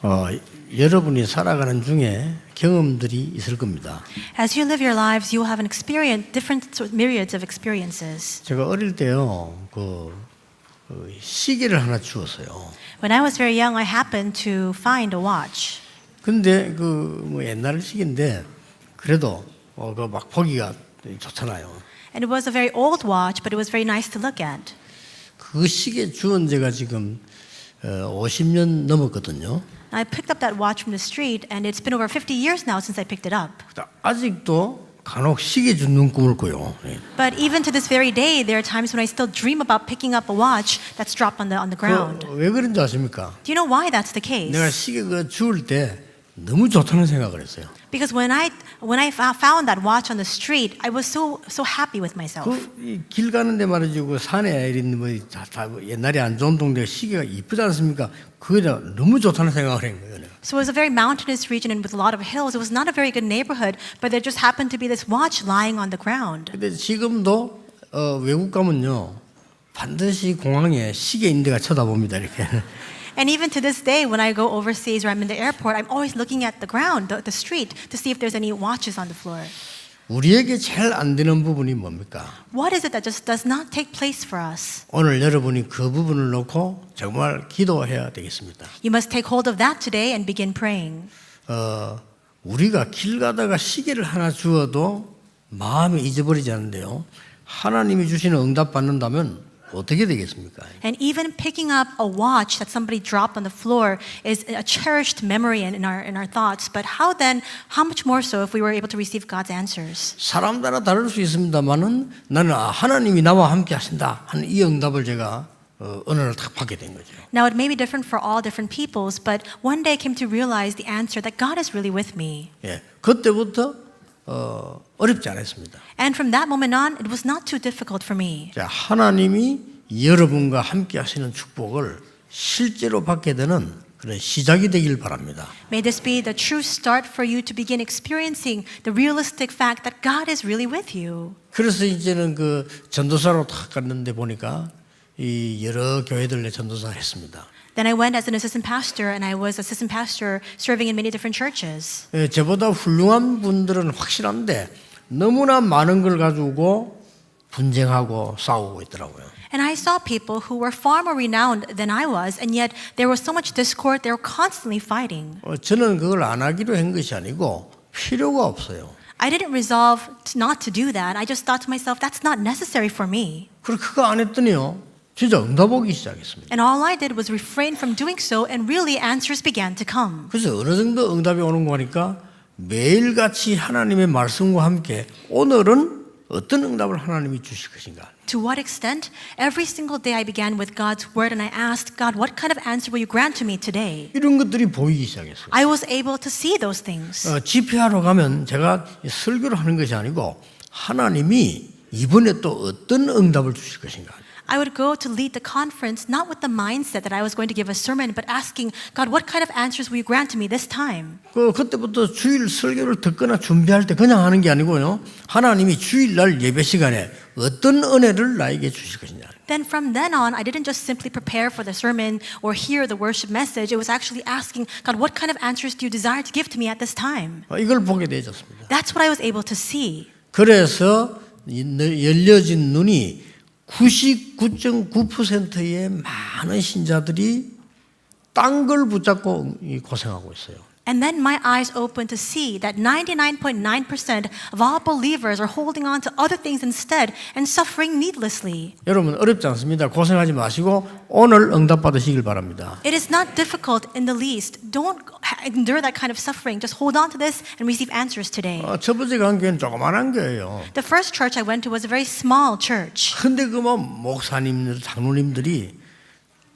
어, 여러분이 살아가는 중에 경험들이 있을 겁니다. As you live your lives, you will have different myriads of experiences. 제가 어릴 때요, 시계를 하나 주었어요. When I was very young, I happened to find a watch. 근데 뭐 옛날 시계인데 그래도 막 보기가 좋잖아요. And it was a very old watch, but it was very nice to look at. 그 시계 주운 지가 지금 50년 넘었거든요. I picked up that watch from the street, and it's been over 50 years now since I picked it up. 아직도 간혹 시계 줍는 꿈을 꿔요. But even to this very day, there are times when I still dream about picking up a watch that's dropped on the ground. 왜 그런지 아십니까? Do you know why that's the case? 내가 시계 주울 때 너무 좋다는 생각을 했어요. Because when I found that watch on the street, I was so happy with myself. 길 가는데 말이지 산에 이런 다 옛날에 안 좋은 동네 시계가 이쁘지 않습니까? 그게 너무 좋다는 생각을 한 거예요. 내가. So it was a very mountainous region and with a lot of hills. It was not a very good neighborhood, but there just happened to be this watch lying on the ground. 근데 지금도 외국 가면요 반드시 공항에 시계 있는 데가 쳐다봅니다 이렇게. And even to this day, when I go overseas or I'm in the airport, I'm always looking at the ground, the street, to see if there's any watches on the floor. 우리에게 제일 안 되는 부분이 뭡니까? What is it that just does not take place for us? 오늘 여러분이 그 부분을 놓고 정말 기도해야 되겠습니다. You must take hold of that today and begin praying. 우리가 길 가다가 시계를 하나 주어도 마음이 잊어버리지 않는데요. 하나님이 주시는 응답 받는다면 어떻게 되겠습니까? And even picking up a watch that somebody dropped on the floor is a cherished memory in our thoughts. But how much more so if we were able to receive God's answers? 사람마다 다를 수 있습니다만은 나는 하나님이 나와 함께 하신다 하는 이 응답을 제가 어느 날 딱 받게 된 거죠. Now it may be different for all different peoples, but one day I came to realize the answer that God is really with me. 예, 그때부터 어렵지 않았습니다. And from that moment on, it was not too difficult for me. 자, 하나님이 여러분과 함께 하시는 축복을 실제로 받게 되는 그런 시작이 되길 바랍니다. May this be the true start for you to begin experiencing the realistic fact that God is really with you. 그래서 이제는 전도사로 탁 갔는데 보니까 이 여러 교회들의 전도사를 했습니다. Then I went as an assistant pastor, and I was assistant pastor serving in many different churches. 예, 저보다 훌륭한 분들은 확실한데 너무나 많은 걸 가지고 분쟁하고 싸우고 있더라고요. And I saw people who were far more renowned than I was, and yet there was so much discord, they were constantly fighting. 저는 그걸 안 하기로 한 것이 아니고 필요가 없어요. I didn't resolve not to do that. I just thought to myself, that's not necessary for me. 그리고 그거 안 했더니요. 진짜 응답 오기 시작했습니다. And all I did was refrain from doing so, and really answers began to come. 그래서 어느 정도 응답이 오는 거 하니까 매일같이 하나님의 말씀과 함께 오늘은 어떤 응답을 하나님이 주실 것인가. To what extent? Every single day I began with God's word, and I asked God, what kind of answer will you grant to me today? 이런 것들이 보이기 시작했어요. I was able to see those things. 집회하러 가면 제가 설교를 하는 것이 아니고 하나님이 이번에 또 어떤 응답을 주실 것인가. I would go to lead the conference not with the mindset that I was going to give a sermon, but asking, God, what kind of answers will you grant to me this time? 그때부터 주일 설교를 듣거나 준비할 때 그냥 하는 게 아니고요. 하나님이 주일날 예배 시간에 어떤 은혜를 나에게 주실 것이냐. Then from then on, I didn't just simply prepare for the sermon or hear the worship message. It was actually asking, God, what kind of answers do you desire to give to me at this time? 이걸 보게 되어졌습니다. That's what I was able to see. 그래서 열려진 눈이 99.9%의 많은 신자들이 딴 걸 붙잡고 고생하고 있어요. And then my eyes opened to see that 99.9% of all believers are holding on to other things instead and suffering needlessly. 여러분 어렵지 않습니다. 고생하지 마시고 오늘 응답 받으시길 바랍니다. It is not difficult in the least. Don't endure that kind of suffering. Just hold on to this and receive answers today. 첫 번째 간 교회는 조그만한 교회예요. The first church I went to was a very small church. 근데 목사님들, 장로님들이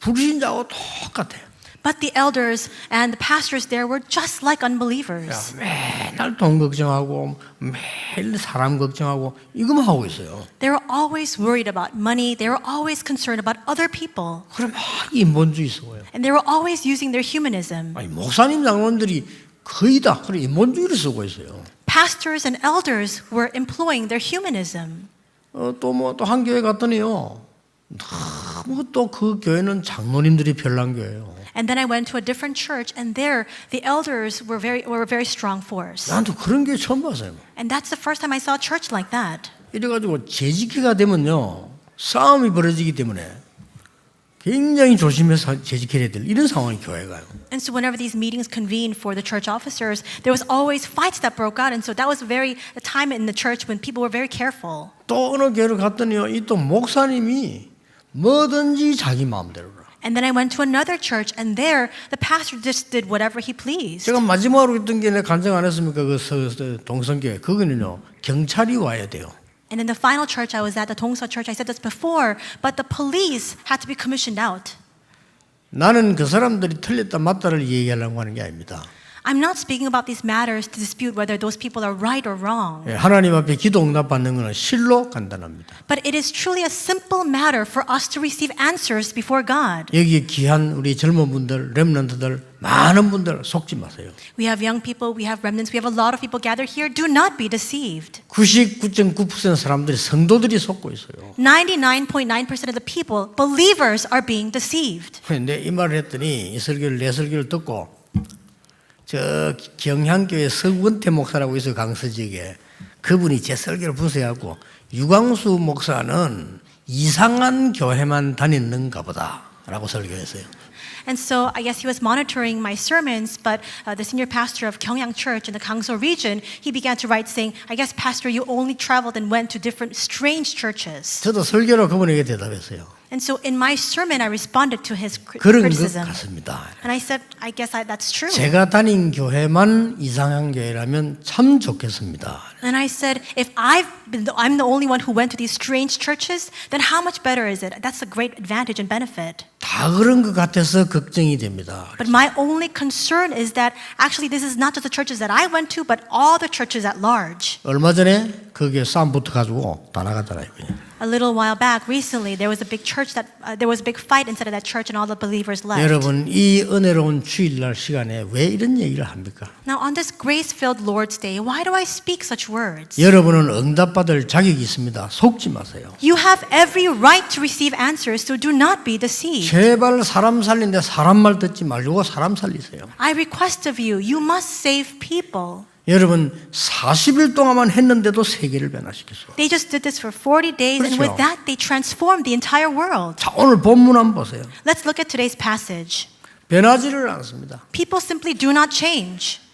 불신자하고 똑같아요. But the elders and the pastors there were just like unbelievers. 맨날 돈 걱정하고 매일 사람 걱정하고 이것만 하고 있어요. They were always worried about money. They were always concerned about other people. 그래 막 인본주의 쓰고요. And they were always using their humanism. 아니, 목사님, 장로님들이 거의 다 그래 인본주의를 쓰고 있어요. Pastors and elders were employing their humanism. 또 한 교회 갔더니요. 너무 또 그 교회는 장로님들이 별난 교회예요. And then I went to a different church, and there the elders were a very strong force. 나도 그런 교회 처음 봤어요. And that's the first time I saw a church like that. 이래가지고 재직회가 되면요 싸움이 벌어지기 때문에 굉장히 조심해서 재직해야 될 이런 상황이 교회가요. And so whenever these meetings convened for the church officers, there was always fights that broke out. And so that was a time in the church when people were very careful. 또 어느 교회를 갔더니요 이 또 목사님이 뭐든지 자기 마음대로. And then I went to another church, and there the pastor just did whatever he pleased. 제가 마지막으로 했던 게 내가 간증 안 했습니까? 그 동성교회 그거는요 경찰이 와야 돼요. And in the final church I was at, the Tongsa church, I said this before, but the police had to be commissioned out. 나는 그 사람들이 틀렸다 맞다를 얘기하려고 하는 게 아닙니다. I'm not speaking about these matters to dispute whether those people are right or wrong. 하나님 앞에 기도 응답 받는 것은 실로 간단합니다. But it is truly a simple matter for us to receive answers before God. 여기 귀한 우리 젊은 분들, 렘넌트들 많은 분들 속지 마세요. We have young people, we have remnants, we have a lot of people gathered here. Do not be deceived. 99.9% 사람들이 성도들이 속고 있어요. 99.9% of the people, believers, are being deceived. 근데 이 말을 했더니 이 설교를 내 설교를 듣고 저 경향교회 서원태 목사라고 있어요. 강서지역에 그분이 제 설교를 분석하고 유광수 목사는 이상한 교회만 다니는가 보다 라고 설교했어요. And so I guess he was monitoring my sermons, but the senior pastor of Gyeongyang Church in the Gangso region, he began to write saying, I guess, Pastor, you only traveled and went to different strange churches. 저도 설교로 그분에게 대답했어요. And so in my sermon, I responded to his 그런 것 criticism. 같습니다. And I said, I guess that's true. 제가 다닌 교회만 이상한 교회라면 참 좋겠습니다. And I said, if I'm the only one who went to these strange churches, then how much better is it? That's a great advantage and benefit. 다 그런 것 같아서 걱정이 됩니다. But my only concern is that actually this is not just the churches that I went to, but all the churches at large. 얼마 전에 거기에 싸움 붙어가지고 다 나갔잖아요. A little while back, recently, there was a big fight inside of that church, and all the believers left. 여러분 이 은혜로운 주일날 시간에 왜 이런 얘기를 합니까? Now, on this grace-filled Lord's Day, why do I speak such words? 여러분은 응답받을 자격이 있습니다. 속지 마세요. You have every right to receive answers, so do not be deceived. 제발 사람 살리는데 사람 말 듣지 말고 사람 살리세요. I request of you, you must save people. 여러분 40일 동안만 했는데도 세계를 변화시켰어요. They just did this for 40 days, and with 그렇죠. that, they transformed the entire world. 자 오늘 본문 한번 보세요. Let's look at today's passage. 변하지를 않습니다. People simply do not change.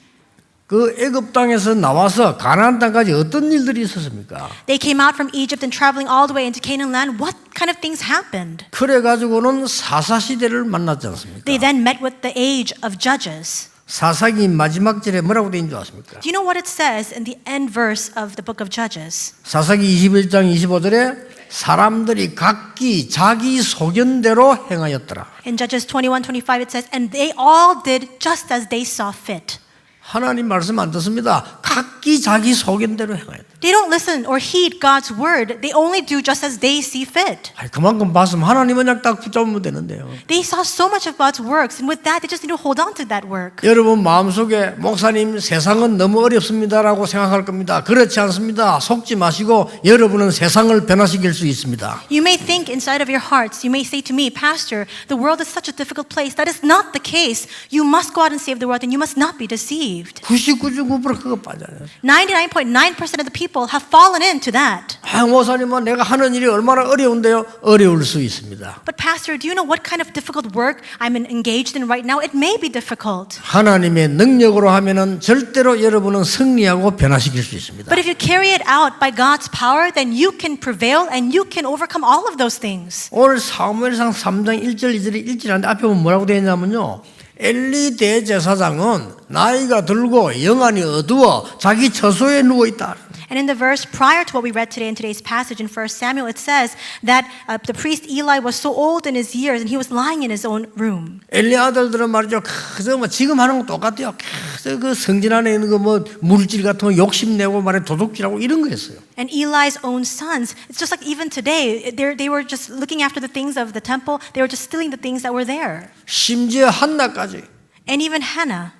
그 애굽 땅에서 나와서 가나안 땅까지 어떤 일들이 있었습니까? They came out from Egypt and traveling all the way into Canaan land. What kind of things happened? 그래 가지고는 사사 시대를 만났지 않습니까? They then met with the age of Judges. 사사기 마지막 절에 뭐라고 돼 있는 줄 아십니까? Do you know what it says in the end verse of the book of Judges? 사사기 21장 25절에 사람들이 각기 자기 소견대로 행하였더라. In Judges 21:25 it says, and they all did just as they saw fit. 하나님 말씀 안 듣습니다. 각기 자기 소견대로 행하였다. They don't listen or heed God's word. They only do just as they see fit. 그만큼 봤으면 하나님은 그냥 딱 붙잡으면 되는데요. They saw so much of God's works, and with that, they just need to hold on to that work. 여러분 마음속에 목사님 세상은 너무 어렵습니다라고 생각할 겁니다. 그렇지 않습니다. 속지 마시고 여러분은 세상을 변화시킬 수 있습니다. You may think inside of your hearts, you may say to me, Pastor, the world is such a difficult place. That is not the case. You must go out and save the world, and you must not be deceived. 99.9% 그거 빠져요. 99.9% of the people have fallen into that. 목사님은 내가 하는 일이 얼마나 어려운데요? 어려울 수 있습니다. But Pastor, do you know what kind of difficult work I'm engaged in right now? It may be difficult. 하나님의 능력으로 하면은 절대로 여러분은 승리하고 변화시킬 수 있습니다. But if you carry it out by God's power, then you can prevail and you can overcome all of those things. 오늘 사무엘상 3장 1절 2절이 읽지는데 앞에 보면 뭐라고 되어 있냐면요. 엘리 대제사장은 나이가 들고 영안이 어두워 자기 처소에 누워 있다. And in the verse prior to what we read today in today's passage in 1 Samuel, it says that the priest Eli was so old in his years and he was lying in his own room. 엘리 아들들은 말이죠. 그저 뭐 지금 하는 거 똑같아요. 그저 그 성전 안에 있는 거 뭐 물질 같은 거 욕심내고 말해 도둑질하고 이런 거였어요. And Eli's own sons, it's just like even today, they were just looking after the things of the temple. They were just stealing the things that were there. 심지어 한나까지. And even Hannah.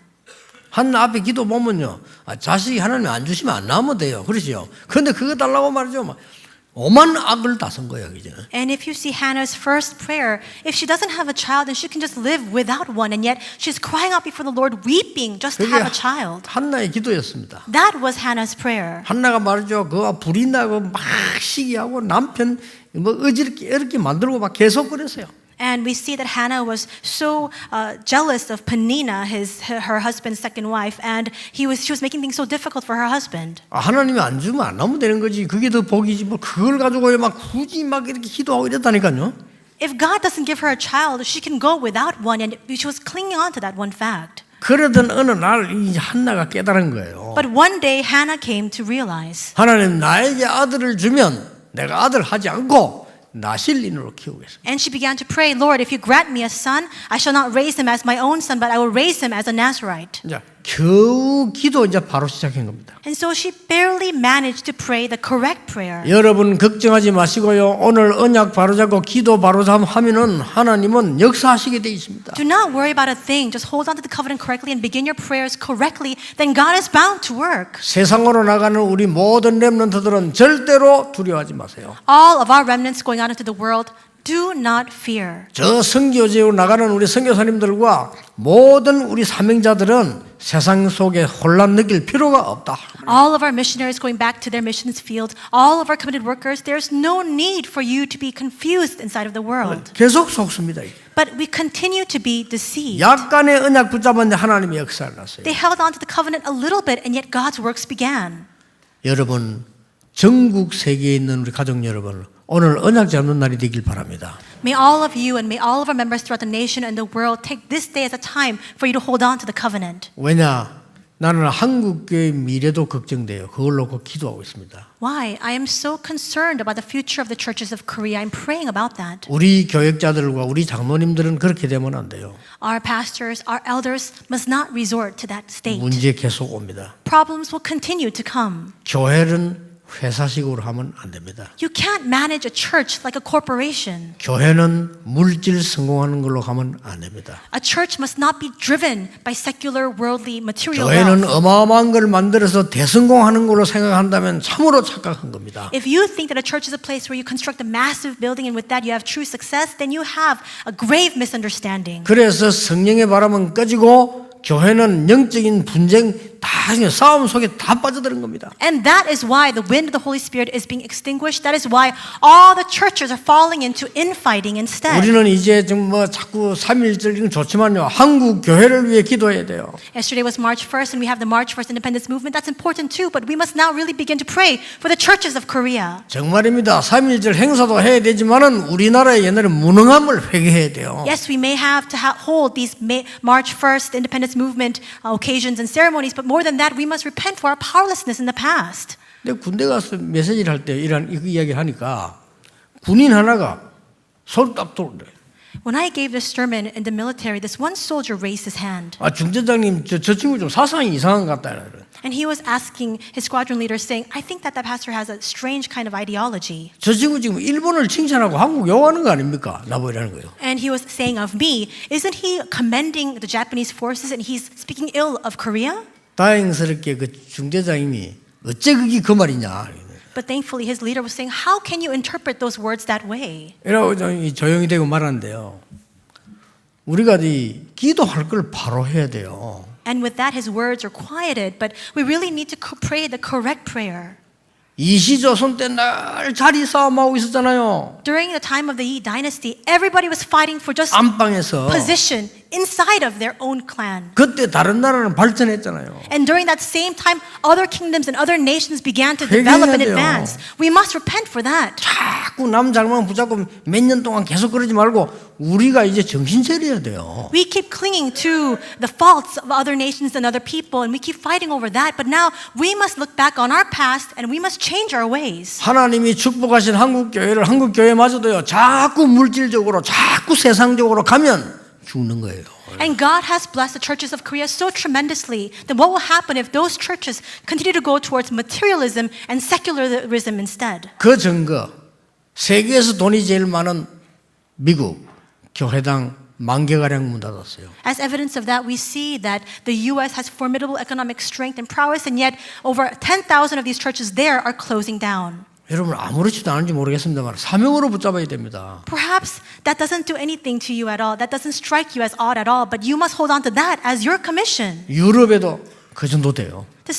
한나 앞에 기도 보면요. 자식이 하나님 안 주시면 안 나오면 돼요. 그러죠. 그런데 그거 달라고 말이죠. 오만 악을 다 쓴 거예요, 그죠? And if you see Hannah's first prayer, if she doesn't have a child, then she can just live without one. And yet she's crying out before the Lord, weeping just to 그게 have a child. 한나의 기도였습니다. That was Hannah's prayer. 한나가 말이죠. 그가 불이 나고 막 시기하고 남편 뭐 어렵게 만들고 막 계속 그랬어요. And we see that Hannah was so jealous of Peninnah, her husband's second wife, and she was making things so difficult for her husband. 하나님이 안 주면 안 나오면 되는 거지. 그게 더 복이지. 뭐 그걸 가지고 막 굳이 막 이렇게 기도하고 이랬다니까요. If God doesn't give her a child, she can go without one, and she was clinging on to that one fact. 그러던 어느 날 이 한나가 깨달은 거예요. But one day Hannah came to realize, 하나님 나에게 아들을 주면 내가 아들 하지 않고 나실린으로 키우겠습니다. and she began to pray, Lord, if you grant me a son, I shall not raise him as my own son, but I will raise him as a Nazarite. 이제 겨우 기도 이제 바로 시작한 겁니다. And so she barely managed to pray the correct prayer. 여러분 걱정하지 마시고요. 오늘 언약 바로잡고 기도 바로잡으면은 하나님은 역사하시게 돼 있습니다. Do not worry about a thing. Just hold on to the covenant correctly and begin your prayers correctly. Then God is bound to work. 세상으로 나가는 우리 모든 렘넌트들은 절대로 두려워하지 마세요. All of our remnants going out into the world, do not fear. 저 선교지로 나가는 우리 선교사님들과 모든 우리 사명자들은 세상 속에 혼란 느낄 필요가 없다. All of our missionaries going back to their missions field, all of our committed workers, there's no need for you to be confused inside of the world. 계속 속습니다. 이게. But we continue to be deceived. 약간의 언약 붙잡았는데 하나님이 역사를 났어요. They held on to the covenant a little bit, and yet God's works began. 여러분 전국 세계에 있는 우리 가족 여러분 오늘 언약 잡는 날이 되길 바랍니다. May all of you and may all of our members throughout the nation and the world take this day as a time for you to hold on to the covenant. 왜냐? 나는 한국교회 미래도 걱정돼요. 그걸 놓고 기도하고 있습니다. Why? I am so concerned about the future of the churches of Korea. I'm praying about that. 우리 교역자들과 우리 장로님들은 그렇게 되면 안 돼요. Our pastors, our elders must not resort to that state. 문제 계속 옵니다. Problems will continue to come. 교회는 회사식으로 하면 안 됩니다. You can't manage a church like a corporation. 교회는 물질 성공하는 걸로 가면 안 됩니다. A church must not be driven by secular, worldly, material 교회는 wealth. 어마어마한 걸 만들어서 대성공하는 걸로 생각한다면 참으로 착각한 겁니다. If you think that a church is a place where you construct a massive building and with that you have true success, then you have a grave misunderstanding. 그래서 성령의 바람은 꺼지고 교회는 영적인 분쟁 다 싸움 속에 다 빠져드는 겁니다. And that is why the wind of the Holy Spirit is being extinguished. That is why all the churches are falling into infighting instead. 우리는 이제 좀 뭐 자꾸 3.1절 이건 좋지만요. 한국 교회를 위해 기도해야 돼요. Yesterday was March 1st and we have the March 1st Independence Movement. That's important too, but we must now really begin to pray for the churches of Korea. 정말입니다. 3.1절 행사도 해야 되지만은 우리나라의 옛날에 무능함을 회개해야 돼요. Yes, we may have to hold these March 1st Independence Movement occasions and ceremonies, but more than that, we must repent for our powerlessness in the past. 근데 군대 가서 메시지를 할 때 이런 이야기 하니까 군인 하나가 손 딱 들었대. When I gave this sermon in the military, this one soldier raised his hand. 아 중대장님 저 친구 좀 사상이 이상한 것 같다. And he was asking his squadron leader, saying, I think that pastor has a strange kind of ideology. 저 친구 지금 일본을 칭찬하고 한국 욕하는 거 아닙니까? 나보고 이러는 거예요. And he was saying of me, isn't he commending the Japanese forces and he's speaking ill of Korea? 다행스럽게 그 중대장님이 어째 그게 그 말이냐. But thankfully his leader was saying, how can you interpret those words that way? 이러고 조용히 되고 말하는데요. 우리가 이 기도할 걸 바로 해야 돼요. And with that his words are quieted, but we really need to pray the correct prayer. 이시조선 때 날 자리 싸움하고 있었잖아요. During the time of the Yi dynasty, everybody was fighting for just 안방에서. position inside of their own clan. 그때 다른 나라는 발전했잖아요. And during that same time, other kingdoms and other nations began to develop and 회개해야 돼요. advance. We must repent for that. 자꾸 남 잘만 붙잡고 몇 년 동안 계속 그러지 말고 우리가 이제 정신 차려야 돼요. We keep clinging to the faults of other nations and other people, and we keep fighting over that. But now we must look back on our past and we must change our ways. 하나님이 축복하신 한국 교회마저도요. 자꾸 물질적으로, 자꾸 세상적으로 가면 죽는 거예요. And God has blessed the churches of Korea so tremendously. Then what will happen if those churches continue to go towards materialism and secularism instead? 그 증거, 세계에서 돈이 제일 많은 미국 교회당 10,000개가량 문 닫았어요. As evidence of that, we see that the U.S. has formidable economic strength and prowess, and yet over 10,000 of these churches there are closing down. 여러분 아무렇지도 않은지 모르겠습니다만 사명으로 붙잡아야 됩니다. Perhaps that doesn't do anything to you at all. That doesn't strike you as odd at all. But you must hold on to that as your commission. 유럽에도 그 정도 돼요. The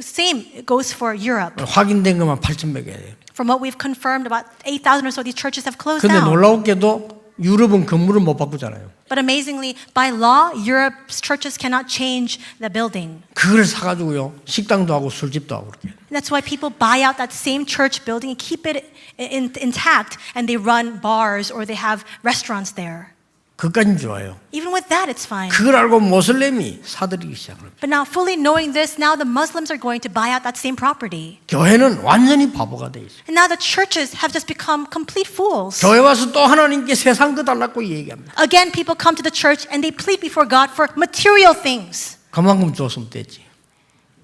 same goes for Europe. 확인된 것만 8,100개 돼요. From what we've confirmed, about 8,000 or so these churches have closed 근데 down. 놀라웠게도 유럽은 건물을 못 바꾸잖아요. But amazingly, by law, Europe's churches cannot change the building. 그걸 사가지고요 식당도 하고 술집도 하고 그렇게. And that's why people buy out that same church building and keep it intact, and they run bars or they have restaurants there. 그까진 좋아요. Even with that, it's fine. 그걸 알고 모슬렘이 사들이기 시작합니다. But now, fully knowing this, now the Muslims are going to buy out that same property. 교회는 완전히 바보가 돼 있어요. And now the churches have just become complete fools. 교회 와서 또 하나님께 세상 거 달라고 얘기합니다. Again, people come to the church and they plead before God for material things. 그만큼 줬으면 됐지.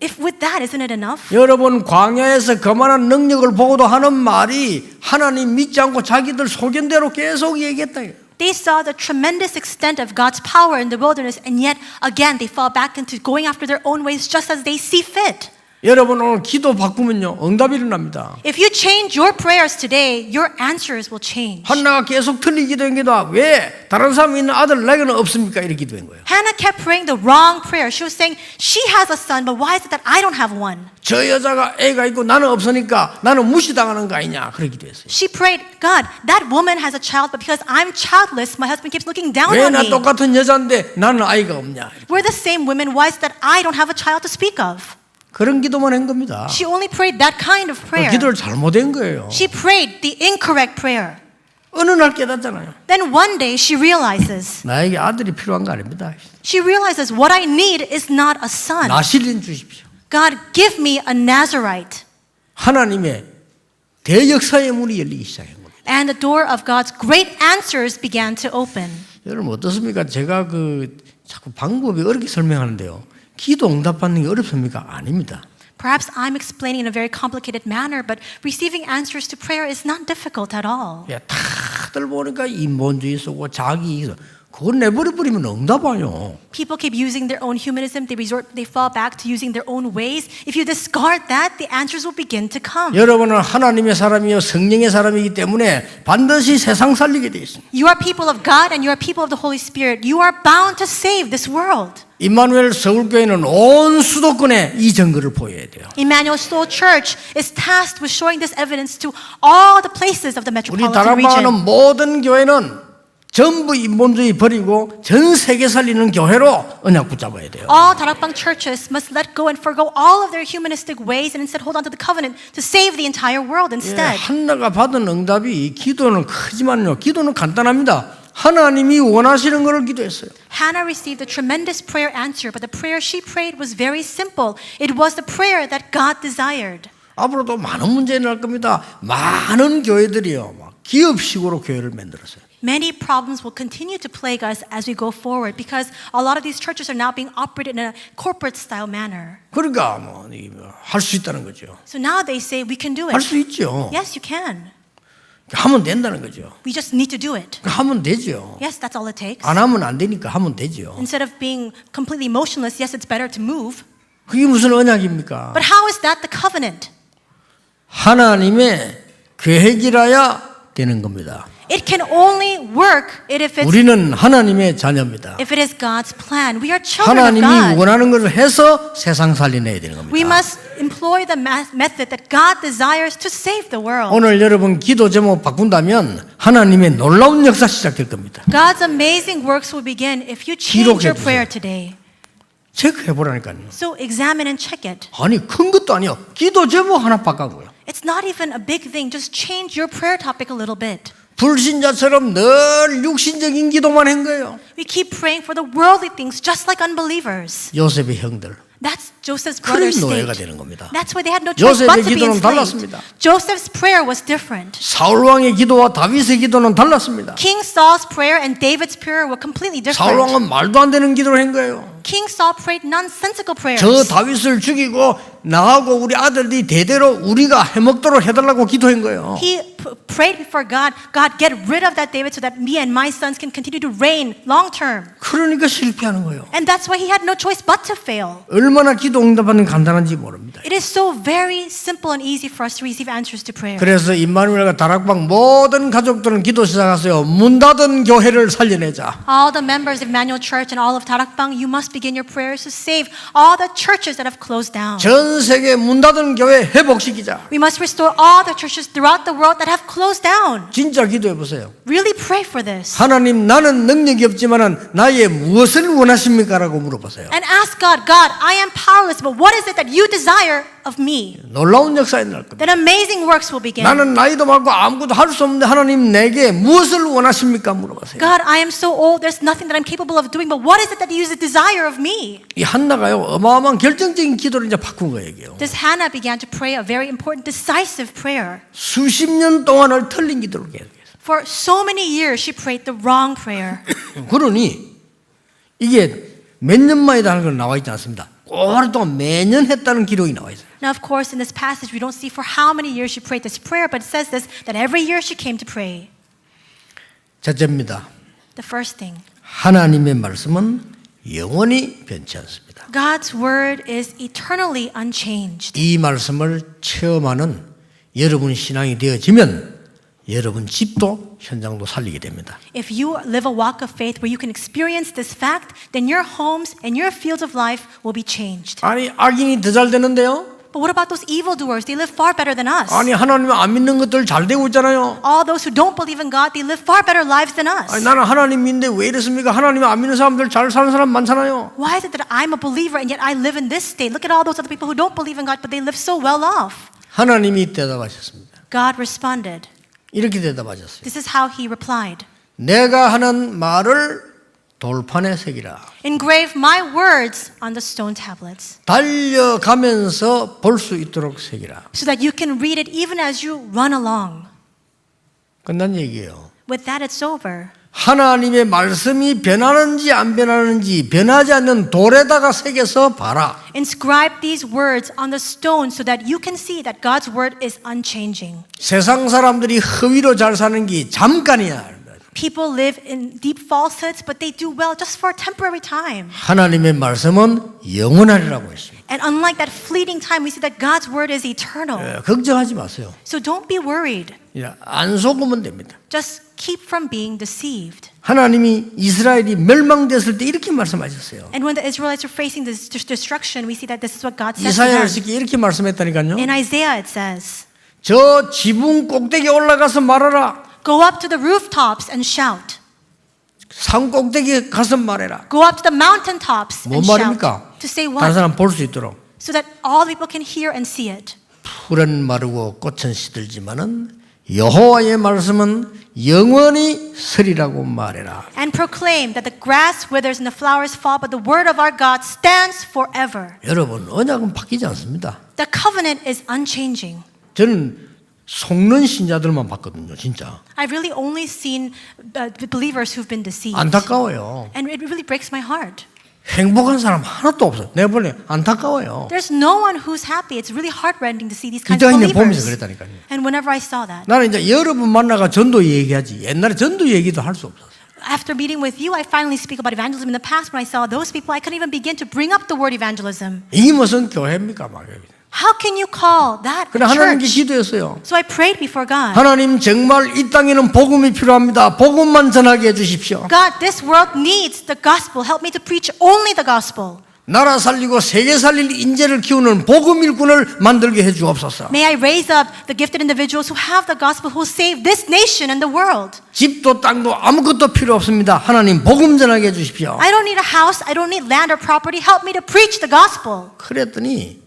If with that, isn't it enough? 여러분 광야에서 그만한 능력을 보고도 하는 말이 하나님 믿지 않고 자기들 소견대로 계속 얘기했다. They saw the tremendous extent of God's power in the wilderness, and yet again they fall back into going after their own ways just as they see fit. 여러분 오늘 기도 바꾸면요 응답이 일어납니다. If you change your prayers today, your answers will change. 한나가 계속 틀린 기도한 게다. 왜 다른 사람이 있는 아들 내게는 없습니까? 이렇게 기도한 거예요. Hannah kept praying the wrong prayer. She was saying, she has a son, but why is it that I don't have one? 저 여자가 애가 있고 나는 없으니까 나는 무시당하는 거 아니냐 그렇게 기도했어요. She prayed, God, that woman has a child, but because I'm childless, my husband keeps looking down 왜 on 나 me. 똑같은 여자인데 나는 아이가 없냐. We're the same women. Why is it that I don't have a child to speak of? 그런 기도만 한 겁니다. She only prayed that kind of prayer. 기도를 잘못한 거예요. She prayed the incorrect prayer. 어느 날 깨닫잖아요. Then one day she realizes. 나에게 아들이 필요한 거 아닙니다. She realizes what I need is not a son. 나실인 주십시오. God, give me a Nazarite. 하나님의 대역사의 문이 열리기 시작한 겁니다. And the door of God's great answers began to open. 여러분 어떻습니까? 제가 자꾸 방법이 어렵게 설명하는데요. 기도 응답받는 게 어렵습니까? 아닙니다. Perhaps I'm explaining in a very complicated manner, but receiving answers to prayer is not difficult at all. 다들 보니까 인본주의 쓰고 자기 그걸 내버려 버리면 응답 와요. People keep using their own humanism. They fall back to using their own ways. If you discard that, the answers will begin to come. 여러분은 하나님의 사람이요 성령의 사람이기 때문에 반드시 세상 살리게 돼 있습니다. You are people of God and you are people of the Holy Spirit. You are bound to save this world. 임마누엘 서울교회는 온 수도권에 이 증거를 보여야 돼요. Emmanuel Soul Church is tasked with showing this evidence to all the places of the 우리 metropolitan 다락방하는 region. 모든 교회는 전부 인본주의 버리고 전 세계 살리는 교회로 언약 붙잡아야 돼요. All Darakbang churches must let go and forgo all of their humanistic ways and instead hold on to the covenant to save the entire world instead. 한나가 받은 응답이 기도는 크지만요. 기도는 간단합니다. 하나님이 원하시는 것을 기도했어요. Hannah received a tremendous prayer answer, but the prayer she prayed was very simple. It was the prayer that God desired. 앞으로도 많은 문제가 일어날 겁니다. 많은 교회들이요. 막 기업식으로 교회를 만들었어요. Many problems will continue to plague us as we go forward because a lot of these churches are now being operated in a corporate style manner. 그러니까 할 수 있다는 거죠. So now they say we can do 할 수 it. 있죠. Yes, you can. 하면 된다는 거죠. We just need to do it. 하면 되죠. Yes, that's all it takes. 안 하면 안 되니까 하면 되죠. Instead of being completely motionless, yes, it's better to move. 그게 무슨 언약입니까? But how is that the covenant? 하나님의 계획이라야 되는 겁니다. It can only work if 우리는 하나님의 자녀입니다. it is God's plan. We are children of 하나님이 God. 원하는 것을 해서 세상 살려내야 되는 겁니다. We must employ the method that God desires to save the world. 오늘 여러분 기도 제목 바꾼다면 하나님의 놀라운 역사 시작될 겁니다. God's amazing works will begin if you change your prayer today. 체크해 보라니까요. So examine and check it. 아니 큰 것도 아니요. 기도 제목 하나 바꿔고요. It's not even a big thing. Just change your prayer topic a little bit. 불신자처럼 늘 육신적인 기도만 한 거예요. We keep praying for the worldly things just like unbelievers. 요셉의 형들. That's Joseph's 그런 brother's 노예가 state. 되는 겁니다. That's why they had no choice 요셉의 but to be 기도는 enslaved. 달랐습니다. Joseph's prayer was different. 사울 왕의 기도와 다윗의 기도는 달랐습니다. King Saul's prayer and David's prayer were completely 사울 different. 왕은 말도 안 되는 기도를 한 거예요. King Saul prayed nonsensical prayers. 저 다윗을 죽이고 나하고 우리 아들이 대대로 우리가 해먹도록 해달라고 기도한 거예요. He prayed before God, God, get rid of that David so that me and my sons can continue to reign long term. 그러니까 실패하는 거예요. And that's why he had no choice but to fail. 얼마나 기도 응답하는 간단한지 모릅니다. It is so very simple and easy for us to receive answers to prayer. 그래서 임마누엘과 다락방 모든 가족들은 기도 시작하세요. 문 닫은 교회를 살려내자. All the members of Emmanuel Church and all of Tarakbang, you must begin your prayers to save all the churches that have closed down. 전 세계 문 닫은 교회 회복시키자. We must restore all the churches throughout the world that have closed down. 진짜 기도해 보세요. Really pray for this. 하나님 나는 능력이 없지만은 나의 무엇을 원하십니까라고 물어보세요. And ask God, God, I am powerless, but what is it that you desire of me? 놀라운 역사에 날 겁니다. Then amazing works will begin. 나는 나이도 많고 아무것도 할 수 없는데 하나님 내게 무엇을 원하십니까 물어보세요. God, I am so old, there's nothing that I'm capable of doing, but what is it that you desire of me? 이 한나가요 어마어마한 결정적인 기도를 이제 바꾼 거예요. 이게요. This Hannah began to pray a very important, decisive prayer. 수십 년 동안을 틀린 기도를 계속했어요. For so many years, she prayed the wrong prayer. 그러니 이게 몇 년 만이다 하는 건 나와 있지 않습니다. 오랫동안 매년 했다는 기록이 나와 있어요. Now, of course, in this passage, we don't see for how many years she prayed this prayer, but it says this, that every year she came to pray. 첫째입니다. The first thing, 하나님의 말씀은 영원히 변치 않습니다. God's word is eternally unchanged. 이 말씀을 체험하는 여러분 신앙이 되어지면 여러분 집도 현장도 살리게 됩니다. If you live a walk of faith where you can experience this fact, then your homes and your fields of life will be changed. 아니 악인이 더 잘 되는데요. But what about those evildoers? They live far better than us. 아니 하나님 안 믿는 것들 잘 되고 있잖아요. All those who don't believe in God, they live far better lives than us. 아니 나는 하나님 믿는데 왜 이렇습니까? 하나님 안 믿는 사람들 잘 사는 사람 많잖아요. Why is it that I'm a believer and yet I live in this state? Look at all those other people who don't believe in God, but they live so well off. 하나님이 대답하셨습니다. God responded. 이렇게 대답하셨어요. This is how he replied. 내가 하는 말을 돌판에 새기라. Engrave my words on the stone tablets 달려가면서 볼 수 있도록 새기라. so that you can read it even as you run along. 끝난 얘기예요. With that, it's over. 하나님의 말씀이 변하는지 안 변하는지 변하지 않는 돌에다가 새겨서 봐라. Inscribe these words on the stone so that you can see that God's word is unchanging. 세상 사람들이 허위로 잘 사는 게 잠깐이야. People live in deep falsehoods, but they do well just for a temporary time. 하나님의 말씀은 영원하리라고 했습니다. And unlike that fleeting time, we see that God's word is eternal. 걱정하지 마세요. So don't be worried. 안 속으면 됩니다. Just keep from being deceived. 하나님이 이스라엘이 멸망됐을 때 이렇게 말씀하셨어요. And when the Israelites were facing this destruction, we see that this is what God said to 이사야에서 them. 이렇게 말씀했다니까요. In Isaiah it says, 저 지붕 꼭대기에 올라가서 말하라. go up to the rooftops and shout. 산 꼭대기에 가서 말해라. Go up to the mountaintops 뭔 and shout. 말입니까? To say 다른 what? 사람 볼 수 있도록. So that all people can hear and see it. 풀은 마르고 꽃은 시들지만은 여호와의 말씀은 영원히 서리라고 말해라. And proclaim that the grass withers and the flowers fall, but the word of our God stands forever. 여러분 언약은 바뀌지 않습니다. The covenant is unchanging. 저는 속는 신자들만 봤거든요, 진짜. I've really only seen believers who've been deceived. 안타까워요. And it really breaks my heart. 행복한 사람 하나도 없어요. 내가 볼래 안타까워요. There's no one who's happy. It's really heartrending to see these kinds of 기자인을 보면서 believers. 그랬다니까요. And whenever I saw that, 나는 이제 여러분 만나가 전도 얘기하지. 옛날에 전도 얘기도 할 수 없었어. after meeting with you, I finally speak about evangelism. In the past, when I saw those people, I couldn't even begin to bring up the word evangelism. 이 무슨 교회입니까, 막. How can you call that a 그래 하나님께 church? 기도했어요. So I prayed before God. 하나님 정말 이 땅에는 복음이 필요합니다. 복음만 전하게 해주십시오. God, this world needs the gospel. Help me to preach only the gospel. 나라 살리고 세계 살릴 인재를 키우는 복음 일꾼을 만들게 해주옵소서. May I raise up the gifted individuals who have the gospel, who will save this nation and the world. 집도 땅도 아무것도 필요 없습니다. 하나님 복음 전하게 해주십시오. I don't need a house. I don't need land or property. Help me to preach the gospel. 그랬더니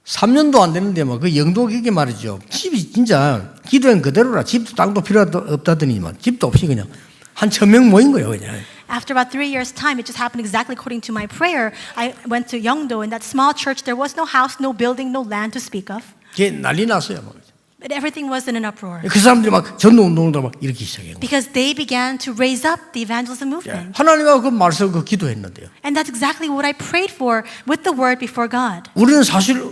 3년도 안 되는데 뭐 그 영도기게 말이죠. 집이 진짜 기도한 그대로라. 집도 땅도 필요 없다더니만 집도 없이 그냥 한 1,000명 모인 거예요, 그냥. After about 3 years' time, it just happened exactly according to my prayer. I went to Yeongdo. In that small church, there was no house, no building, no land to speak of. 걔 난리 났어요. 뭐. But everything was in an uproar. 그 사람들이 막 전도운동도 막 일으키기 시작해요. Because they began to raise up the evangelism movement. 하나님하고 그 말씀 그 기도했는데요. And that's exactly what I prayed for with the word before God. 우리는 사실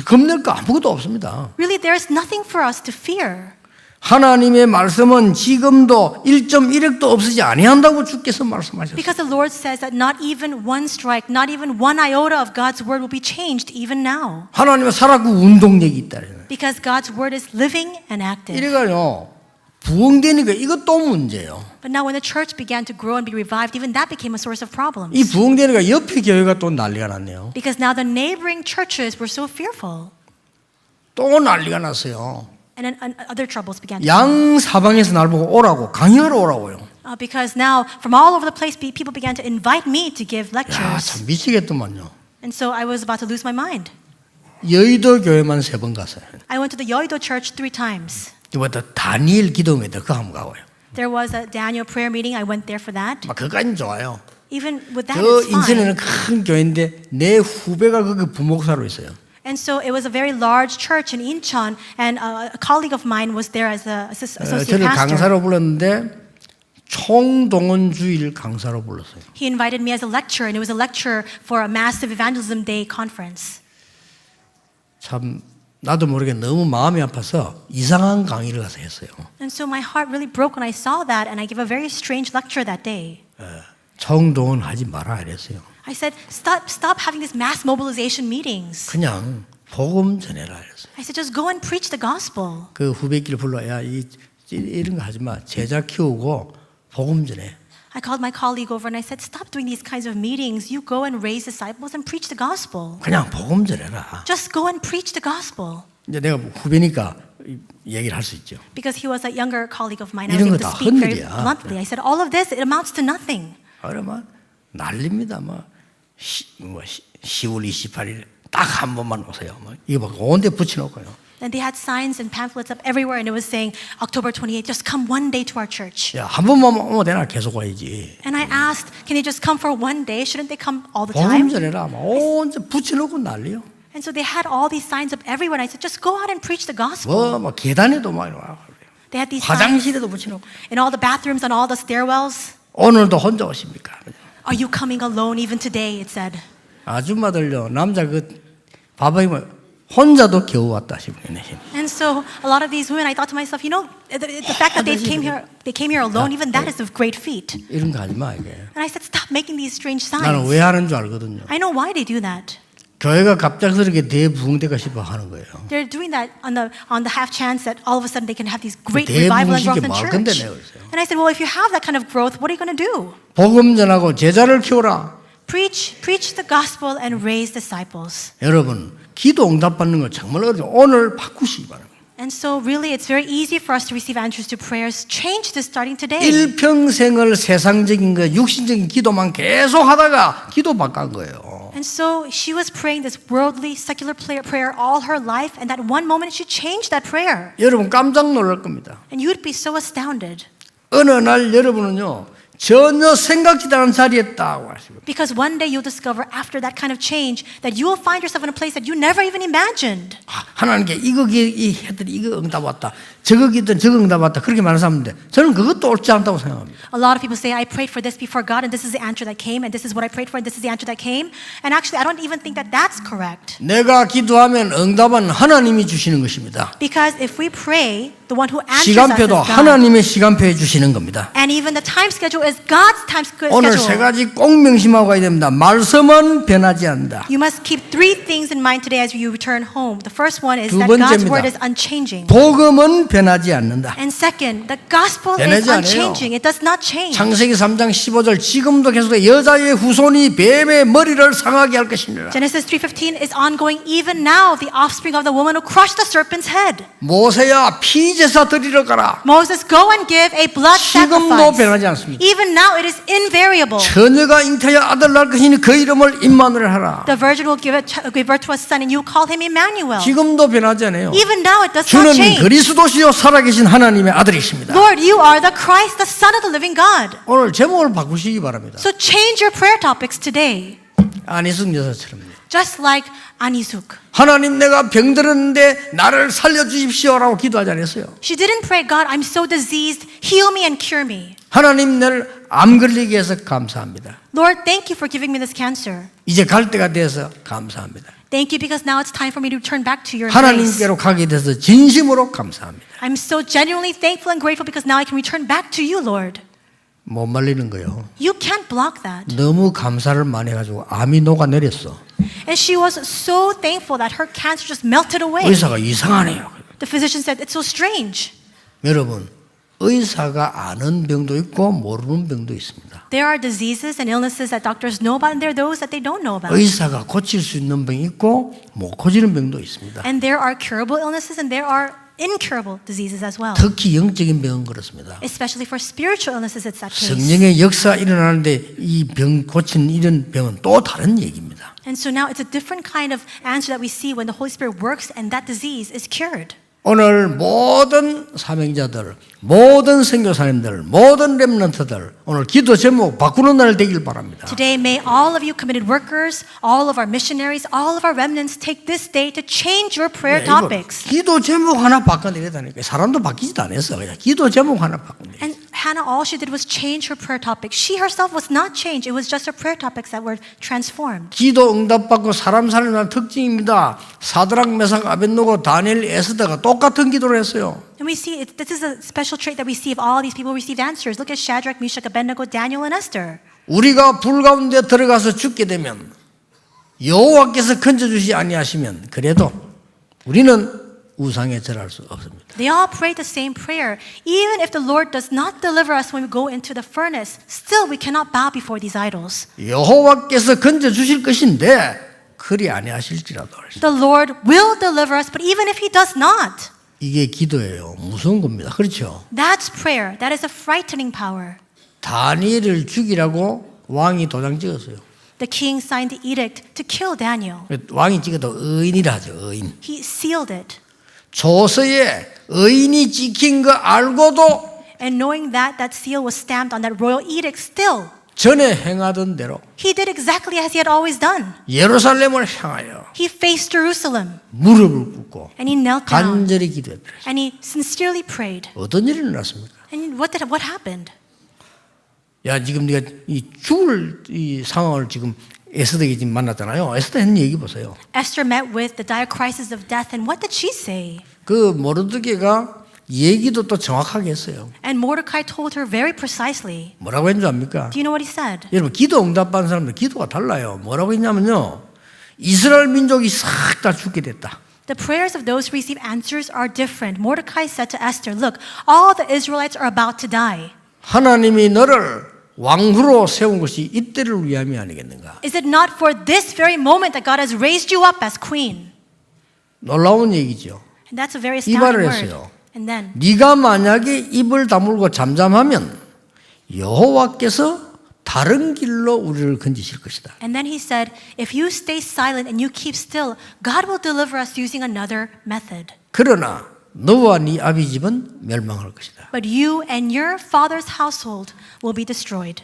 겁낼 거 아무것도 없습니다. Really, there is nothing for us to fear. 하나님의 말씀은 지금도 1.1핵도 없어지지 아니한다고 주께서 말씀하셨어요. Because the Lord says that not even one strike, not even one iota of God's word will be changed even now. 하나님은 살아있고 운동력이 있다. Because God's word is living and active. 이래가요 부흥되니까 이것도 문제예요. But now when the church began to grow and be revived, even that became a source of problems. 이 부흥되니까 옆에 교회가 또 난리가 났네요. Because now the neighboring churches were so fearful. 또 난리가 났어요. And then other troubles began to 양 사방에서 날 보고 오라고 강의하러 오라고요. because now from all over the place people began to invite me to give 야, lectures. 참 미치겠더만요. And so I was about to lose my mind. 여의도 교회만 3번 갔어요. I went to the Yoido church 3 times. 이보다 다니엘 기도회도 그거 한번 가봐요. There was a Daniel prayer meeting. I went there for that. 막 그까지는 좋아요. Even with that, 저 it's 인천에는 fine. 큰 교회인데 내 후배가 거기 부목사로 있어요. And so it was a very large church in Incheon, and a colleague of mine was there as a associate 저를 pastor. 강사로 불렀는데 총동원주일 강사로 불렀어요. He invited me as a lecturer, and it was a lecture for a massive evangelism day conference. 참 나도 모르게 너무 마음이 아파서 이상한 강의를 가서 했어요. And so my heart really broke when I saw that, and I gave a very strange lecture that day. 총동원 하지 마라 이랬어요. I said, stop having these mass mobilization meetings. 그냥 복음 전해라 이랬어요. I said, just go and preach the gospel. 그 후배끼리 불러 이런 거 하지 마. 제자 키우고 복음 전해. I called my colleague over and I said, stop doing these kinds of meetings. You go and raise disciples and preach the gospel. 그냥 복음 전해라. Just go and preach the gospel. 이제 내가 후배니까 얘기를 할 수 있죠. Because he was a younger colleague of mine, I 이런 was able 거 to 다 speak very 헛일이야. bluntly. I said, all of this, it amounts to nothing. 그러면 난립니다. 10월 28일 딱 한 번만 오세요. 이거 막 온데 붙여놓고요. And they had signs and pamphlets up everywhere, and it was saying, October 28th, just come one day to our church. 야, 한 번만 오면 되나 계속 와야지. And I asked, can they just come for one day? Shouldn't they come all the 복음 time? 전해라. 온데 붙여놓고 난리요. And so they had all these signs up everywhere, and I said, just go out and preach the gospel. 막 계단에도 막 와. They had these signs 화장실에도 붙여놓고. in all the bathrooms, on all the stairwells. 오늘도 혼자 오십니까? Are you coming alone even today? It said. 아줌마들요 남자 봐봐요 혼자도 겨우 왔다 싶네. And so a lot of these women, I thought to myself, the fact that they came here alone, even that is a great feat. 이런 거 하지 마 이게. And I said, stop making these strange 나는 signs. 왜 하는 줄 알거든요. I know why they do that. 교회가 갑작스럽게 대부흥되고 싶어 하는 거예요. They're doing that on the half chance that all of a sudden they can have these great 대부흥 revival and 시키게 growth in 말 건데 church. 내가 그랬어요. And I said, well, if you have that kind of growth, what are you going to do? 복음 전하고 제자를 키워라. Preach the gospel and raise disciples. 여러분 기도 응답받는 거 정말 어려워요. 오늘 바꾸시기 바랍니다. And so really it's very easy for us to receive answers to prayers. Change this starting today. 일평생을 세상적인 거 육신적인 기도만 계속 하다가 기도 바꾼 거예요. And so she was praying this worldly, secular prayer all her life, and that one moment she changed that prayer. 여러분 깜짝 놀랄 겁니다. And you'd be so astounded. 어느 날 여러분은요 전혀 생각지도 않은 자리에 딱 와시고 Because one day you'll discover after that kind of change that you will find yourself in a place that you never even imagined. 하나님께 이거 했더니 이거 응답 왔다. 저거 기도는 저거 응답 왔다. 그렇게 말하는 사람인데 저는 그것도 옳지 않다고 생각합니다. A lot of people say, I prayed for this before God, and this is the answer that came, and this is what I prayed for, and this is the answer that came. And actually, I don't even think that that's correct. 내가 기도하면 응답은 하나님이 주시는 것입니다. Because if we pray, the one who answers us is 시간표도 God. 하나님의 시간표에 주시는 겁니다. And even the time schedule is God's time 오늘 세 schedule. 가지 꼭 명심하고 가야 됩니다. 말씀은 변하지 않는다. You must keep 3 things in mind today as you return home. The first one is 두 that God's 번째입니다. word is unchanging. 복음은 변하지 않는다. And second, the gospel is 변하지 않아요. unchanging. It does not change. 창세기 3장 15절 지금도 계속 여자의 후손이 뱀의 머리를 상하게 할 것입니다. Genesis 3:15 is ongoing even now. The offspring of the woman who crushed the serpent's head. 모세야 피제사 드리러 가라. Moses, go and give a blood 지금도 sacrifice. 변하지 않습니다. Even now it is invariable. 처녀가 잉태하여 아들 낳을 것이니 그 이름을 임마누엘 하라. The virgin will give birth to a son, and you call him Emmanuel. 지금도 변하지 않아요. Even now it does 주는 not change. 그리스도시요 살아계신 하나님의 아들이십니다. Lord, you are the Christ, the Son of the living God. 오늘 제목을 바꾸시기 바랍니다. So change your prayer topics today. 안희숙 여사처럼요. Just like Anisuk. 하나님 내가 병들었는데 나를 살려주십시오라고 기도하지 않았어요. She didn't pray, God, I'm so diseased, heal me and cure me. 하나님 나를 암 걸리게 해서 감사합니다. Lord, thank you for giving me this cancer. 이제 갈 때가 돼서 감사합니다. Thank you because now it's time for me to return back to your embrace. 하나님께로 가게 돼서 진심으로 감사합니다. I'm so genuinely thankful and grateful because now I can return back to you, Lord. 못 말리는 거예요. You can't block that. 너무 감사를 많이 해가지고 암이 녹아내렸어. And she was so thankful that her cancer just melted away. 의사가 이상하네요. The physician said, it's so strange. 여러분, 의사가 아는 병도 있고 모르는 병도 있습니다. There are diseases and illnesses that doctors know about, and there are those that they don't know about. 의사가 고칠 수 있는 병이 있고 못 고치는 병도 있습니다. And there are curable illnesses and there are incurable diseases as well. 특히 영적인 병은 그렇습니다. Especially for spiritual illnesses, it's that case. 성령의 역사 일어나는데 이 병 고치는 이런 병은 또 다른 얘기입니다. And so now it's a different kind of answer that we see when the Holy Spirit works and that disease is cured. 오늘 모든 사명자들, 모든 선교사님들, 모든 렘넌트들 오늘 기도 제목 바꾸는 날 되길 바랍니다. Today, may all of you committed workers, all of our missionaries, all of our remnants take this day to change your prayer topics. 기도 제목 하나 바꿔내려다니까 사람도 바뀌지도 않았어. 그냥 기도 제목 하나 바꾸네. And Hannah, all she did was change her prayer topics. She herself was not changed. It was just her prayer topics that were transformed. 기도 응답받고 사람 살리는 특징입니다. 사드락 메삭 아벳노고 다니엘 에스더가 똑같은 기도를 했어요. And we see this is a special trait that we see of all these people who received answers. Look at Shadrach, Meshach, Abednego, Daniel, and Esther. 우리가 불 가운데 들어가서 죽게 되면 여호와께서 건져주시 아니하시면 그래도 우리는 우상에 절할 수 없습니다. They all prayed the same prayer. Even if the Lord does not deliver us when we go into the furnace, still we cannot bow before these idols. 여호와께서 건져주실 것인데 그리 아니하실지라도 The Lord will deliver us, but even if He does not, 이게 기도예요. 무서운 겁니다. 그렇죠? that's prayer. That is a frightening power. 다니엘을 죽이라고 왕이 도장 찍었어요. The king signed the edict to kill Daniel. 왕이 찍어도 의인이라 하죠. 의인. He sealed it. 조서에 의인이 찍힌 거 알고도 And knowing that that seal was stamped on that royal edict still, 전에 행하던 대로 he did exactly as he had always done. 예루살렘을 향하여 He faced Jerusalem 무릎을 꿇고 and he knelt down 간절히 기도했다. and he sincerely prayed. 어떤 일이 일어났습니까? And what happened? 야 지금 네가 이 죽을 이 상황을 지금 에스더에게 지금 만났잖아요. 에스더 했는 얘기 보세요. Esther met with the dire crisis of death, and what did she say? 그 모르드게가 얘기도 또 정확하게 했어요. And Mordecai told her very precisely. 뭐라고 했는 줄 압니까? Do you know what he said? 여러분 기도 응답받은 사람들 기도가 달라요. 뭐라고 했냐면요. 이스라엘 민족이 싹 다 죽게 됐다. The prayers of those who receive answers are different. Mordecai said to Esther, look, all the Israelites are about to die. 하나님이 너를 왕후로 세운 것이 이때를 위함이 아니겠는가? Is it not for this very moment that God has raised you up as queen? 놀라운 얘기죠. And that's a very 이 astounding 말을 word. 했어요. And then, 네가 만약에 입을 다물고 잠잠하면 여호와께서 다른 길로 우리를 건지실 것이다. and then he said, if you stay silent and you keep still, God will deliver us using another method. 그러나 너와 네 아비 집은 멸망할 것이다. But you and your father's household will be destroyed.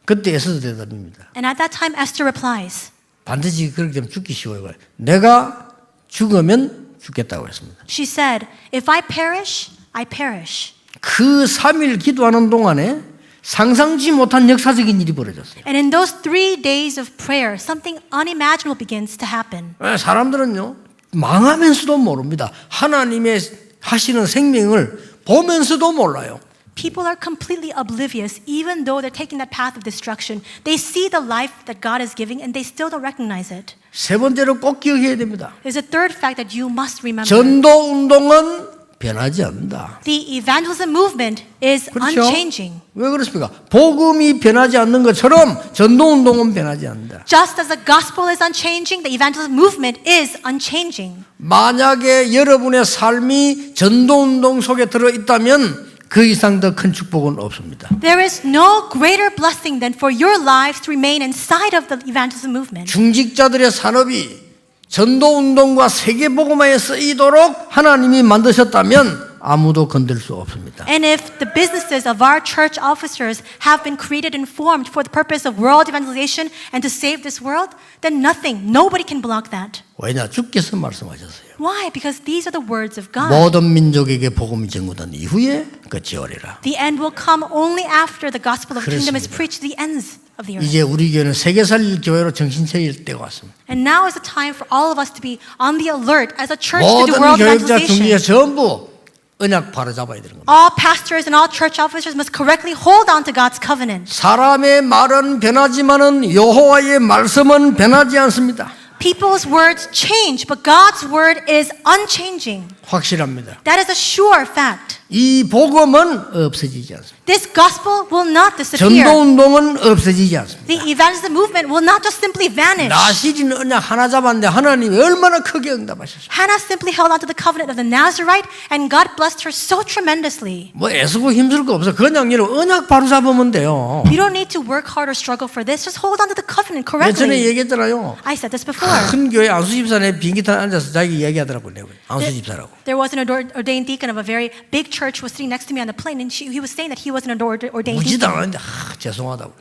그때 에스더 대답입니다. And at that time, Esther replies, 반드시 그렇게 되면 죽기 쉬워요. 내가 죽으면 죽겠다고 했습니다. she said, if I perish, I perish. 그 3일 기도하는 동안에 상상지 못한 역사적인 일이 벌어졌어요. And in those 3 days of prayer, something unimaginable begins to happen. 사람들은요 망하면서도 모릅니다. 하나님의 하시는 생명을 보면서도 몰라요. People are completely oblivious, even though they're taking that path of destruction. They see the life that God is giving, and they still don't recognize it. 세 번째로 꼭 기억해야 됩니다. There's a third fact that you must remember. 전도 운동은 변하지 않는다. The evangelism movement is 그렇죠? unchanging. 왜 그렇습니까? 복음이 변하지 않는 것처럼 전도 운동은 변하지 않는다. Just as the gospel is unchanging, the evangelism movement is unchanging. 만약에 여러분의 삶이 전도 운동 속에 들어 있다면 그 이상 더 큰 축복은 없습니다. There is no greater blessing than for your lives to remain inside of the evangelism movement. 중직자들의 산업이 전도 운동과 세계 복음화에 쓰이도록 하나님이 만드셨다면 아무도 건들 수 없습니다. And if the businesses of our church officers have been created and formed for the purpose of world evangelization and to save this world, then nobody can block that. 왜냐? 주께서 말씀하셨어요. Why? Because these are the words of God. 모든 민족에게 복음이 전구된 이후에 끝이 오리라. The end will come only after the gospel of the kingdom is 그렇습니다. preached to the ends of the earth. 이제 우리 교회는 세계 살릴 교회로 정신 차릴 때가 왔습니다. And now is the time for all of us to be on the alert as a church to do 모든 world 교육자 중에 evangelization. 전부 언약 바로잡아야 되는 겁니다. All pastors and all church officers must correctly hold on to God's covenant. 사람의 말은 변하지만은 여호와의 말씀은 변하지 않습니다. People's words change, but God's word is unchanging. 확실합니다. That is a sure fact. 이 복음은 없어지지 않습니다. This gospel will not disappear. 전도 운동은 없어지지 않습니다. The evangelism movement will not just simply vanish. 나시린 언약 하나 잡았는데 하나님이 얼마나 크게 응답하셨어요. Hannah simply held on to the covenant of the Nazarite, and God blessed her so tremendously. 뭐 애쓰고 힘쓸 거 없어. 그냥 이런 언약 바로 잡으면 돼요. You don't need to work hard or struggle for this. Just hold on to the covenant 예전에 correctly. 얘기했잖아요. I said this before. 큰 교회 안수 집사네 비행기 타고 앉아서 자기 얘기하더라고요. 안수 집사라고. There was an ordained deacon of a very big church was sitting next to me on the plane, and he was saying that he was an ordained deacon. 무지당하는데 죄송하다고.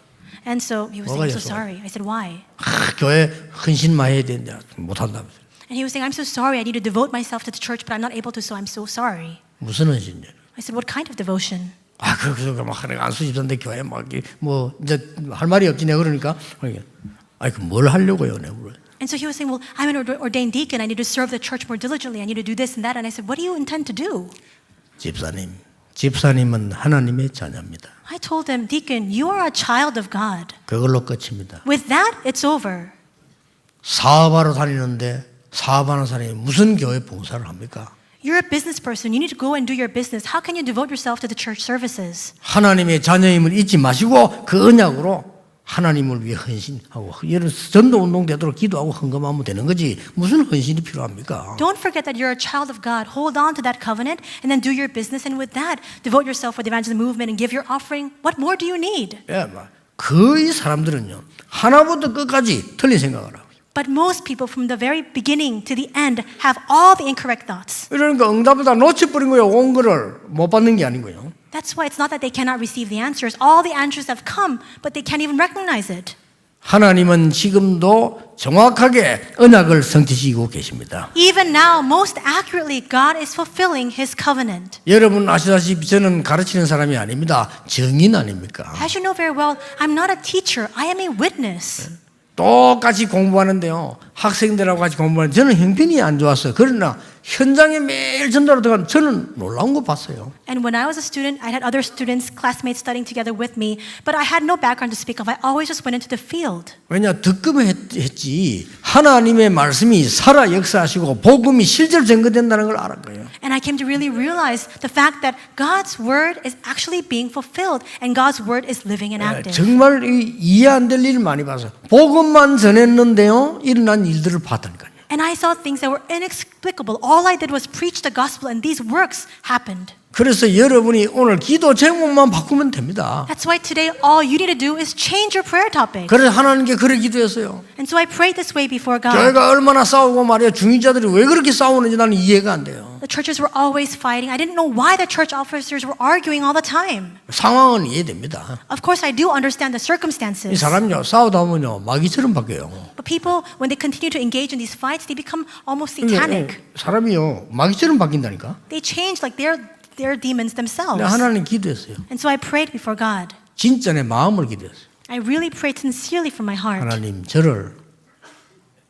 And so he was saying, I'm so 죄송하다. sorry. I said, why? 교회 헌신 많이 해야 되는데 못한다면서. And he was saying, I'm so sorry. I need to devote myself to the church, but I'm not able to, so I'm so sorry. 무슨 헌신이냐? I said, what kind of devotion? 그래서 막 안수 집사인데 교회 뭐 이제 할 말이 없지 내가 그러니까 뭘 하려고요, 내가 물어. And so he was saying, well, I'm an ordained deacon. I need to serve the church more diligently. I need to do this and that. And I said, what do you intend to do? 집사님은 하나님의 자녀입니다. I told him, deacon, you are a child of God. 그걸로 끝입니다. With that, it's over. 사업하러 다니는데 사업하는 사람이 무슨 교회 봉사를 합니까? You're a business person. You need to go and do your business. How can you devote yourself to the church services? 하나님의 자녀임을 잊지 마시고 그 언약으로 하나님을 위해 헌신하고 이런 전도 운동 되도록 기도하고 헌금하면 되는 거지 무슨 헌신이 필요합니까? Don't forget that you're a child of God. Hold on to that covenant and then do your business. And with that, devote yourself for the evangelism movement and give your offering. What more do you need? 거의 사람들은요 하나부터 끝까지 틀린 생각을 하고 But most people from the very beginning to the end have all the incorrect thoughts. 그러니까 응답을 다 놓쳐버린 거예요. 온 거를 못 받는 게 아니고요. That's why it's not that they cannot receive the answers. All the answers have come, but they can't even recognize it. 하나님은 지금도 정확하게 언약을 성취시키고 계십니다. Even now, most accurately, God is fulfilling His covenant. 여러분 아시다시피 저는 가르치는 사람이 아닙니다. 증인 아닙니까? As you know very well, I'm not a teacher. I am a witness. 똑같이 공부하는데요. 학생들하고 같이 공부하는데 저는 형편이 안 좋았어요. 그러나 현장에 매일 전도를 들어가면 저는 놀라운 거 봤어요. And when I was a student, I had other students, classmates studying together with me, but I had no background to speak of. I always just went into the field. 왜냐 듣기만 했지 하나님의 말씀이 살아 역사하시고 복음이 실제로 증거된다는 걸 알은 거예요. And I came to really realize the fact that God's word is actually being fulfilled and God's word is living and active. 정말 이해 안 될 일을 많이 봐서 복음만 전했는데요 일어난 일들을 봤다니까요. And I saw things that were inexplicable. All I did was preach the gospel and these works happened. 그래서 여러분이 오늘 기도 제목만 바꾸면 됩니다. That's why today all you need to do is change your prayer topic. 그래서 하나님께 그래 기도했어요. And so I prayed this way before God. 교회가 얼마나 싸우고 말이야 중위자들이 왜 그렇게 싸우는지 나는 이해가 안 돼요. The churches were always fighting. I didn't know why the church officers were arguing all the time. 상황은 이해됩니다. Of course, I do understand the 이 circumstances. 사람요 싸우다 보면요 마귀처럼 바뀌어요. But people, when they continue to engage in these fights, they become almost satanic. 사람이요 마귀처럼 바뀐다니까. They change like they're demons themselves. 내가 하나님 기도했어요. And so I prayed before God. 진짜 내 마음을 기도했어요. I really prayed sincerely from my heart. 하나님 저를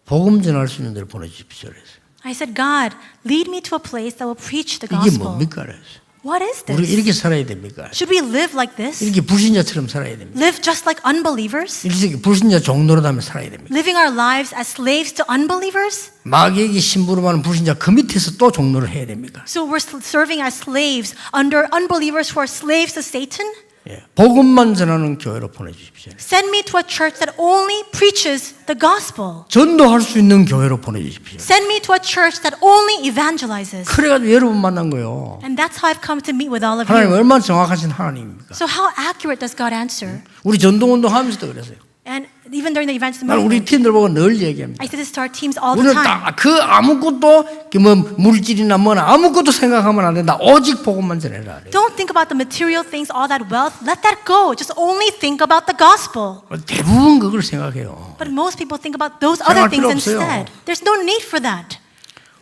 복음 전할 수 있는 데로 보내주십시오. 그랬어요. I said, God, lead me to a place that will preach the 이게 gospel. 뭡니까? 그랬어요. What is 우리 this? 이렇게 살아야 됩니까? Should we live like this? 이렇게 불신자처럼 살아야 됩니까? Live just like unbelievers? 이렇게 불신자 종노릇하며 살아야 됩니까? Living our lives as slaves to unbelievers? 마귀에게 심부름하는 불신자 그 밑에서 또 종노를 해야 됩니까? So we're serving as slaves under unbelievers who are slaves to Satan? 예. 복음만 전하는 교회로 보내주십시오. Send me to a church that only preaches the gospel. 전도할 수 있는 교회로 보내주십시오. Send me to a church that only evangelizes. 그래가지고 여러분 만난 거예요. And that's how I've come to meet with all of 하나님 you. 얼마나 정확하신 하나님입니까? So how accurate does God answer? 우리 전도운동 하면서도 그랬어요. And Even during the evangelism 나는 우리 movement, 팀들 보고 늘 얘기합니다. I say this to our teams all the 우리는 time. 딱 그 아무것도 뭐 물질이나 뭐나 아무것도 생각하면 안 된다. 오직 복음만 전해라. Don't think about the material things, all that wealth. Let that go. Just only think about the gospel. 대부분 그걸 생각해요. But most people think about those other 생각할 things 필요 없어요. instead. There's no need for that.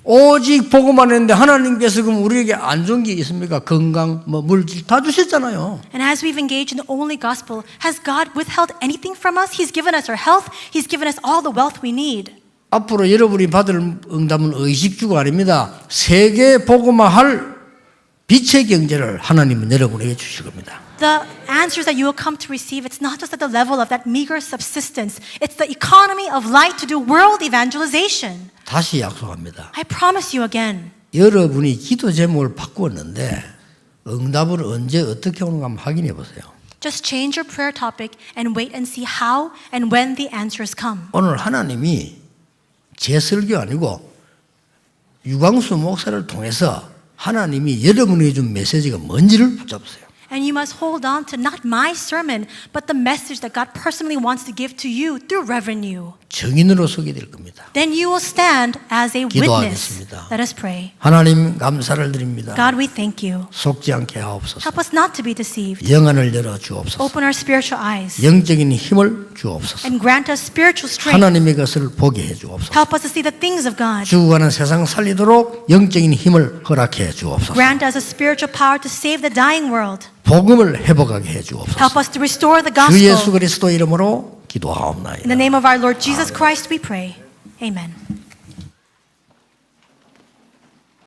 오직 복음만 했는데 하나님께서 그럼 우리에게 안 좋은 게 있습니까? 건강, 뭐 물질 다 주셨잖아요. And as we've engaged in the only gospel, has God withheld anything from us? He's given us our health. He's given us all the wealth we need. 앞으로 여러분이 받을 응답은 의식주가 아닙니다. 세계 복음화할 빛의 경제를 하나님은 여러분에게 주실 겁니다. The answers that you will come to receive, it's not just at the level of that meager subsistence. It's the economy of light to do world evangelization. 다시 약속합니다. I promise you again. 여러분이 기도 제목을 바꾸었는데 응답을 언제 어떻게 오는가 한번 확인해 보세요. Just change your prayer topic and wait and see how and when the answers come. 오늘 하나님이 제 설교 아니고 유광수 목사를 통해서 하나님이 여러분에게 준 메시지가 뭔지를 붙잡으세요. And you must hold on to not my sermon, but the message that God personally wants to give to you through Reverend Yu. 증인으로 서게 될 겁니다. Then you will stand as a witness. 기도하겠습니다. Let us pray. 하나님 감사를 드립니다. God, we thank you. 속지 않게 하옵소서. Help us not to be deceived. 영안을 열어 주옵소서. Open our spiritual eyes 영적인 힘을 주옵소서. and grant us spiritual strength. 하나님의 것을 보게 해 주옵소서. Help us to see the things of God. 죽어가는 세상 살리도록 영적인 힘을 허락해 주옵소서. Grant us a spiritual power to save the dying world. 복음을 회복하게 해 주옵소서. Help us to restore the 주 예수 gospel. 그리스도 이름으로 In 기도하옵나이다. the name of our Lord Jesus Christ we pray. Amen.